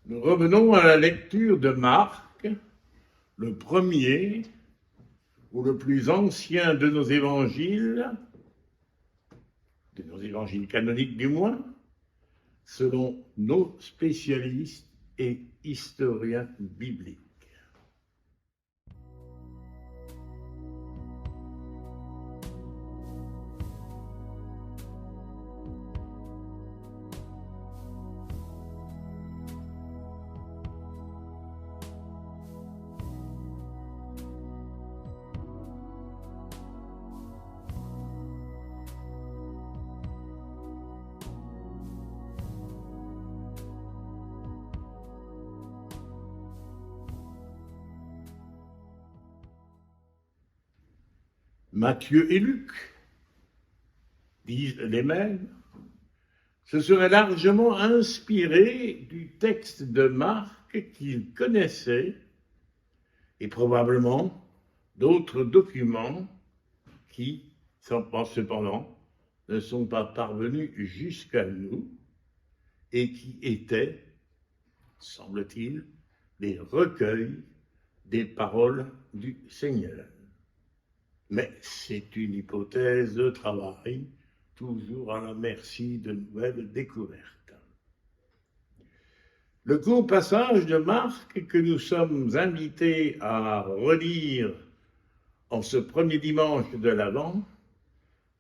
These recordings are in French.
Nous revenons à la lecture de Marc, le premier ou le plus ancien de nos évangiles canoniques du moins, selon nos spécialistes et historiens bibliques. Matthieu et Luc disent les mêmes, se seraient largement inspirés du texte de Marc qu'ils connaissaient et probablement d'autres documents qui, cependant, ne sont pas parvenus jusqu'à nous et qui étaient, semble-t-il, des recueils des paroles du Seigneur. Mais c'est une hypothèse de travail, toujours à la merci de nouvelles découvertes. Le court passage de Marc que nous sommes invités à relire en ce premier dimanche de l'Avent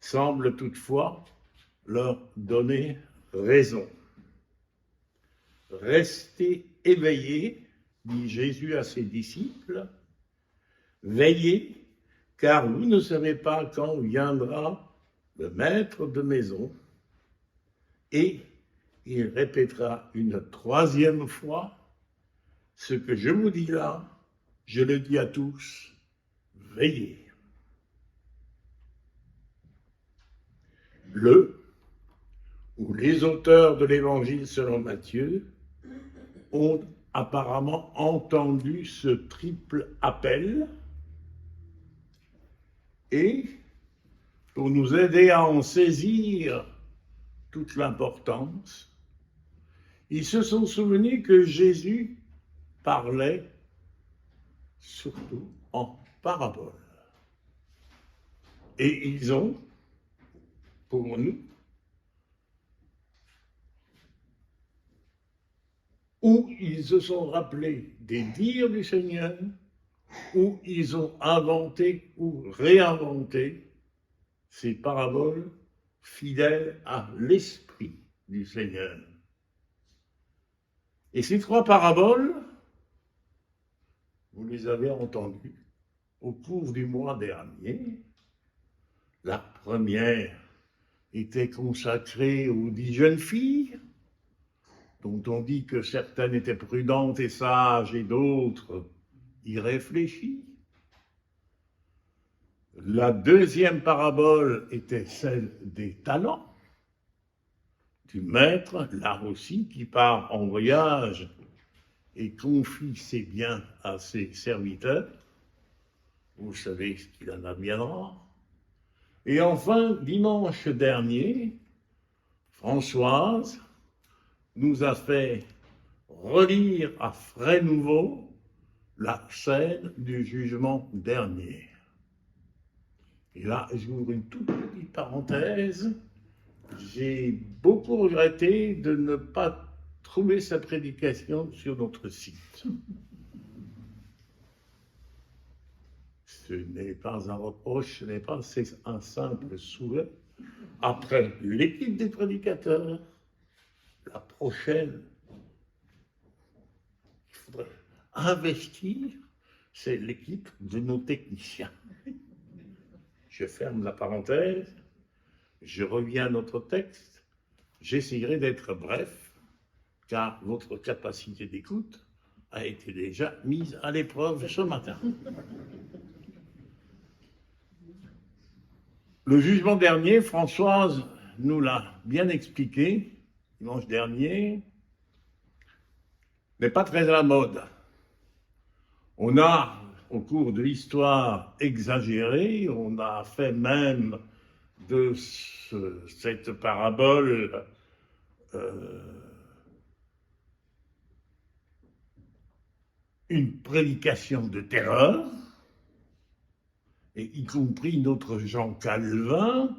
semble toutefois leur donner raison. Restez éveillés, dit Jésus à ses disciples, veillez, car vous ne savez pas quand viendra le maître de maison, et il répétera une troisième fois, ce que je vous dis là, je le dis à tous, veillez. Les auteurs de l'évangile selon Matthieu ont apparemment entendu ce triple appel et, pour nous aider à en saisir toute l'importance, ils se sont souvenus que Jésus parlait surtout en paraboles. Et ils ont, pour nous, où ils se sont rappelés des dires du Seigneur, où ils ont inventé ou réinventé ces paraboles fidèles à l'esprit du Seigneur. Et ces trois paraboles, vous les avez entendues au cours du mois dernier. La première était consacrée aux 10 jeunes filles, dont on dit que certaines étaient prudentes et sages et d'autres irréfléchies. La deuxième parabole était celle des talents, du maître, là aussi, qui part en voyage et confie ses biens à ses serviteurs. Vous savez ce qu'il en adviendra. Et enfin, dimanche dernier, Françoise nous a fait relire à frais nouveau la scène du jugement dernier. Et là, j'ouvre une toute petite parenthèse. J'ai beaucoup regretté de ne pas trouver sa prédication sur notre site. Ce n'est pas un reproche, ce n'est pas un simple souhait. Après l'équipe des prédicateurs, la prochaine, il faudrait investir, c'est l'équipe de nos techniciens. Je ferme la parenthèse, je reviens à notre texte, j'essaierai d'être bref, car votre capacité d'écoute a été déjà mise à l'épreuve ce matin. Le jugement dernier, Françoise nous l'a bien expliqué, dimanche dernier, n'est pas très à la mode. On a, au cours de l'histoire, exagéré, on a fait même de cette parabole une prédication de terreur, et y compris notre Jean Calvin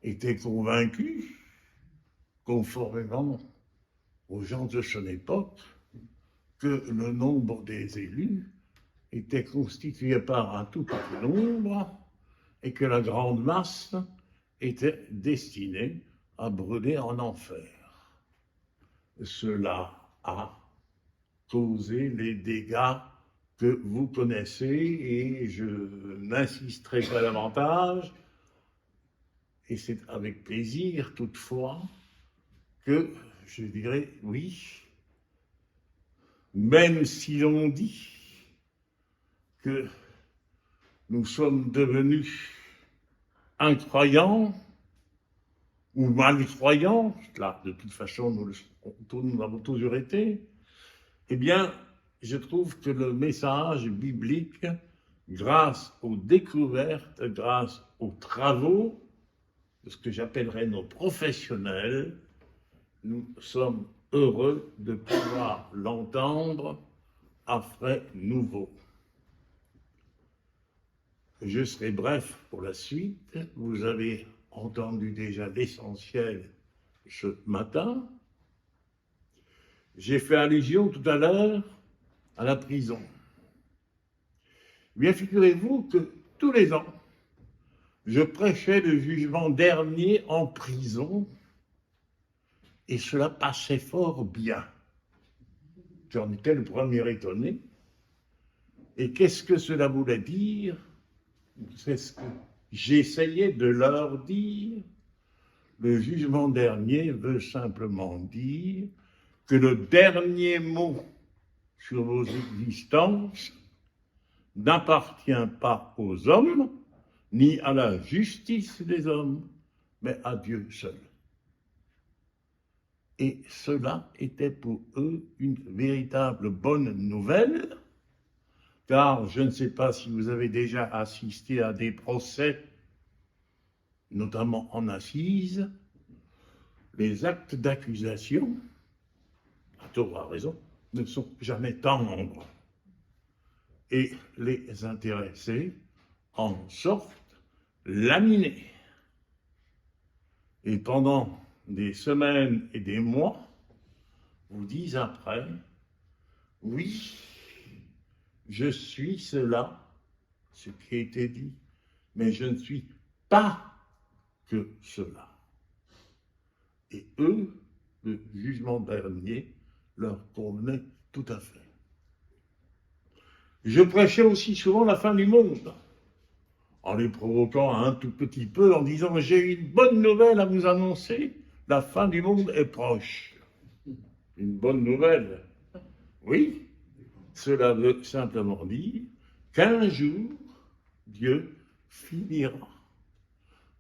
était convaincu, conformément aux gens de son époque, que le nombre des élus était constitué par un tout petit nombre et que la grande masse était destinée à brûler en enfer. Cela a causé les dégâts que vous connaissez et je n'insisterai pas davantage. Et c'est avec plaisir, toutefois, que je dirais oui, même si l'on dit que nous sommes devenus incroyants ou malcroyants, là, de toute façon, nous l'avons toujours été, eh bien, je trouve que le message biblique, grâce aux découvertes, grâce aux travaux de ce que j'appellerais nos professionnels, nous sommes heureux de pouvoir l'entendre à frais nouveaux. Je serai bref pour la suite. Vous avez entendu déjà l'essentiel ce matin. J'ai fait allusion tout à l'heure à la prison. Bien, figurez-vous que tous les ans, je prêchais le jugement dernier en prison et cela passait fort bien. J'en étais le premier étonné. Et qu'est-ce que cela voulait dire? C'est ce que j'essayais de leur dire. Le jugement dernier veut simplement dire que le dernier mot sur vos existences n'appartient pas aux hommes, ni à la justice des hommes, mais à Dieu seul. Et cela était pour eux une véritable bonne nouvelle, car je ne sais pas si vous avez déjà assisté à des procès, notamment en assises, les actes d'accusation, à tort ou à raison, ne sont jamais tendres. Et les intéressés en sortent laminés. Et pendant des semaines et des mois, vous disent après, oui, je suis cela, ce qui a été dit, mais je ne suis pas que cela. Et eux, le jugement dernier leur convenait tout à fait. Je prêchais aussi souvent la fin du monde, en les provoquant un tout petit peu, en disant « J'ai une bonne nouvelle à vous annoncer, la fin du monde est proche. » Une bonne nouvelle. Oui, cela veut simplement dire qu'un jour, Dieu finira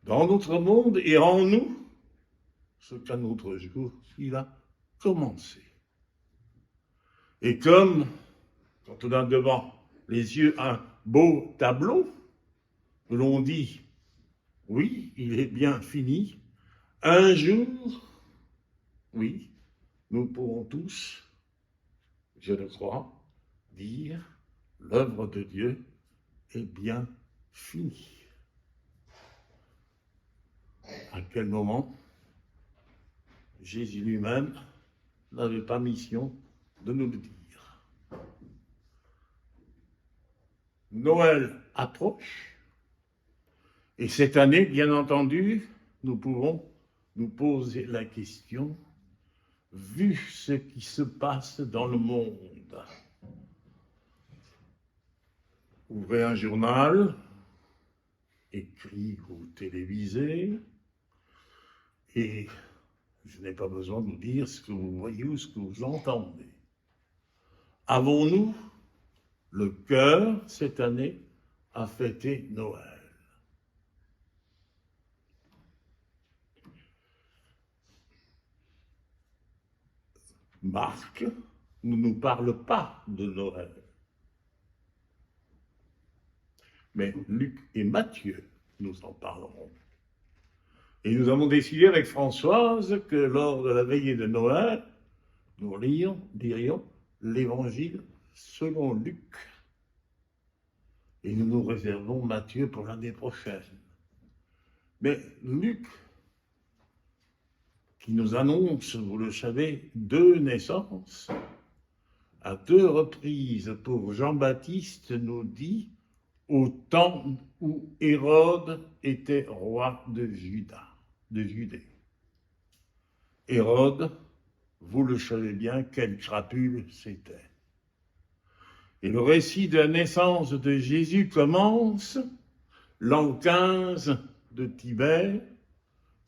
dans notre monde et en nous ce qu'un autre jour il a commencé. Et comme quand on a devant les yeux un beau tableau, l'on dit oui, il est bien fini, un jour, oui, nous pourrons tous, je le crois, dire l'œuvre de Dieu est bien finie. À quel moment Jésus lui-même n'avait pas mission de nous le dire. Noël approche, et cette année, bien entendu, nous pouvons nous poser la question, vu ce qui se passe dans le monde. Ouvrez un journal, écrit ou télévisé, et je n'ai pas besoin de vous dire ce que vous voyez ou ce que vous entendez. Avons-nous le cœur, cette année, à fêter Noël? Marc ne nous parle pas de Noël. Mais Luc et Matthieu nous en parleront. Et nous avons décidé avec Françoise que lors de la veillée de Noël, nous dirions l'Évangile selon Luc. Et nous nous réservons Matthieu pour l'année prochaine. Mais Luc, qui nous annonce, vous le savez, 2 naissances, à 2 reprises pour Jean-Baptiste, nous dit au temps où Hérode était roi de Judée. Hérode, vous le savez bien, quel crapule c'était. Et le récit de la naissance de Jésus commence l'an 15 de Tibère,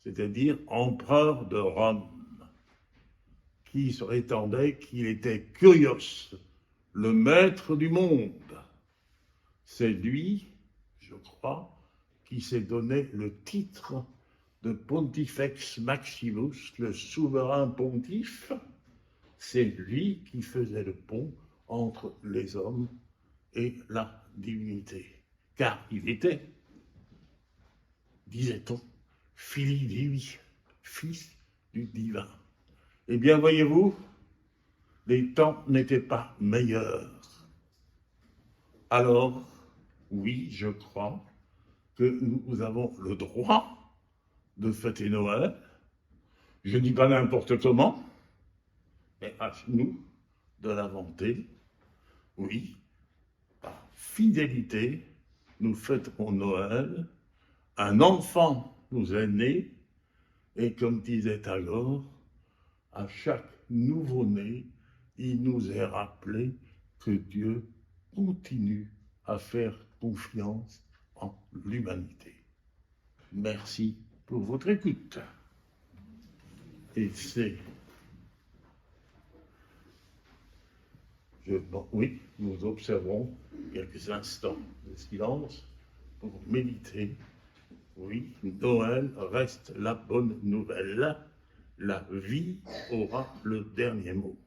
c'est-à-dire empereur de Rome, qui se prétendait qu'il était Curios, le maître du monde. C'est lui, je crois, qui s'est donné le titre de Pontifex Maximus, le souverain pontife. C'est lui qui faisait le pont entre les hommes et la divinité. Car il était, disait-on, Filii Divi, fils du divin. Eh bien, voyez-vous, les temps n'étaient pas meilleurs. Alors, oui, je crois que nous avons le droit de fêter Noël. Je ne dis pas n'importe comment, mais à nous de l'inventer. Oui, par fidélité, nous fêterons Noël. Un enfant nous est né, et comme disait alors, à chaque nouveau-né, il nous est rappelé que Dieu continue à faire confiance en l'humanité. Merci pour votre écoute. Et c'est... oui, nous observons quelques instants de silence pour méditer. Oui, Noël reste la bonne nouvelle. La vie aura le dernier mot.